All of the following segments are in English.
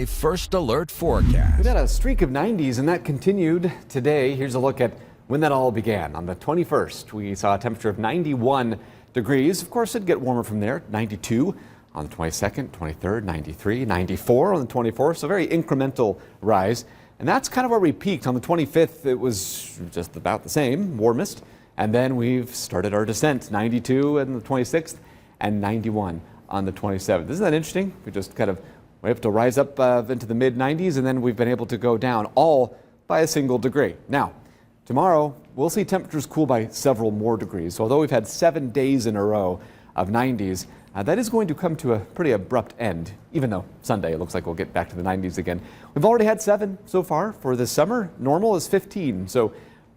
A first alert forecast. We've had a streak of 90s and that continued today. Here's a look at when that all began. On the 21st, we saw a temperature of 91 degrees. Of course, it'd get warmer from there. 92 on the 22nd, 23rd, 93, 94 on the 24th. So very incremental rise. And that's kind of where we peaked. On the 25th, it was just about the same, warmest. And then we've started our descent, 92 on the 26th and 91 on the 27th. Isn't that interesting? We just kind of we have to rise up into the mid 90s, and then we've been able to go down all by a single degree. Now, tomorrow, we'll see temperatures cool by several more degrees. So although we've had 7 days in a row of 90s, that is going to come to a pretty abrupt end, even though Sunday it looks like we'll get back to the 90s again. We've already had 7 so far for this summer. Normal is 15, so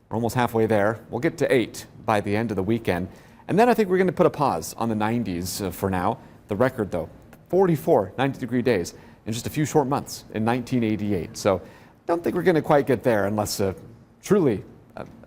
we're almost halfway there. We'll get to 8 by the end of the weekend. And then I think we're going to put a pause on the 90s for now. The record, though, 44 90-degree days in just a few short months in 1988. So don't think we're going to quite get there unless truly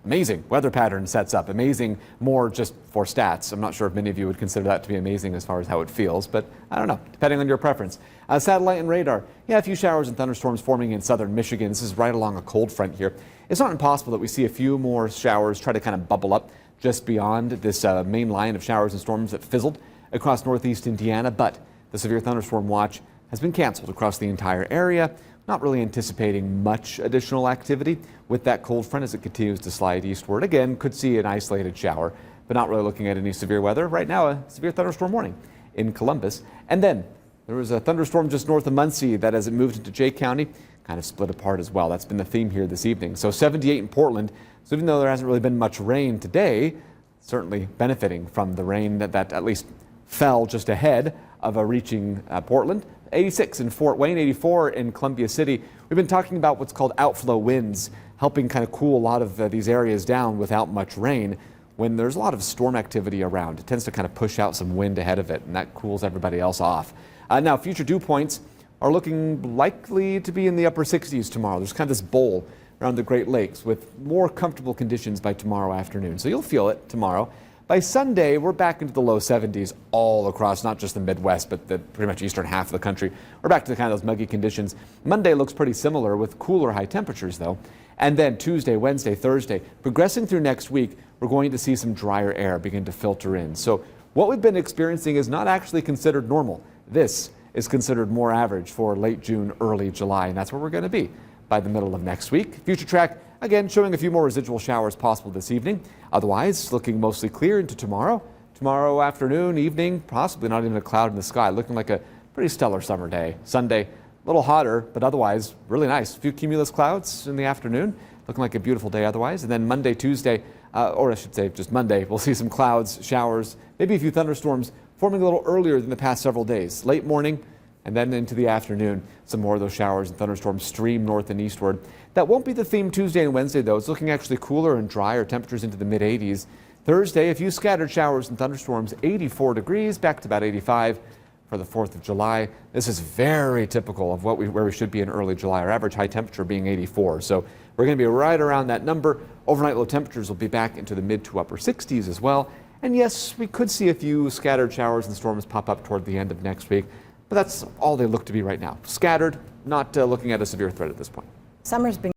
amazing weather pattern sets up. Amazing more just for stats. I'm not sure if many of you would consider that to be amazing as far as how it feels, but I don't know, depending on your preference. Satellite and radar. Yeah, a few showers and thunderstorms forming in southern Michigan. This is right along a cold front here. It's not impossible that we see a few more showers try to kind of bubble up just beyond this main line of showers and storms that fizzled across northeast Indiana, but the severe thunderstorm watch has been canceled across the entire area. Not really anticipating much additional activity with that cold front as it continues to slide eastward. Again, could see an isolated shower, but not really looking at any severe weather. Right now, a severe thunderstorm warning in Columbus. And then there was a thunderstorm just north of Muncie that, as it moved into Jay County, kind of split apart as well. That's been the theme here this evening. So 78 in Portland. So even though there hasn't really been much rain today, certainly benefiting from the rain that at least fell just ahead of reaching Portland. 86 in Fort Wayne, 84 in Columbia City. We've been talking about what's called outflow winds, helping kind of cool a lot of these areas down without much rain. When there's a lot of storm activity around, it tends to kind of push out some wind ahead of it, and that cools everybody else off. Now, future dew points are looking likely to be in the upper 60s tomorrow. There's kind of this bowl around the Great Lakes with more comfortable conditions by tomorrow afternoon. So you'll feel it tomorrow. By Sunday, we're back into the low 70s all across, not just the Midwest, but the pretty much eastern half of the country. We're back to kind of those muggy conditions. Monday looks pretty similar with cooler high temperatures, though. And then Tuesday, Wednesday, Thursday, progressing through next week, we're going to see some drier air begin to filter in. So what we've been experiencing is not actually considered normal. This is considered more average for late June, early July, and that's where we're going to be by the middle of next week. Future track, again, showing a few more residual showers possible this evening. Otherwise, looking mostly clear into tomorrow. Tomorrow afternoon, evening, possibly not even a cloud in the sky. Looking like a pretty stellar summer day. Sunday, a little hotter, but otherwise really nice. A few cumulus clouds in the afternoon. Looking like a beautiful day otherwise. And then Monday, Tuesday, or I should say just Monday, we'll see some clouds, showers, maybe a few thunderstorms forming a little earlier than the past several days. Late morning, and then into the afternoon, some more of those showers and thunderstorms stream north and eastward. That won't be the theme Tuesday and Wednesday, though. It's looking actually cooler and drier, temperatures into the mid-80s. Thursday, a few scattered showers and thunderstorms, 84 degrees, back to about 85 for the 4th of July. This is very typical of where we should be in early July, our average high temperature being 84. So we're going to be right around that number. Overnight low temperatures will be back into the mid to upper 60s as well. And yes, we could see a few scattered showers and storms pop up toward the end of next week. But that's all they look to be right now. Scattered, not looking at a severe threat at this point. Summer's been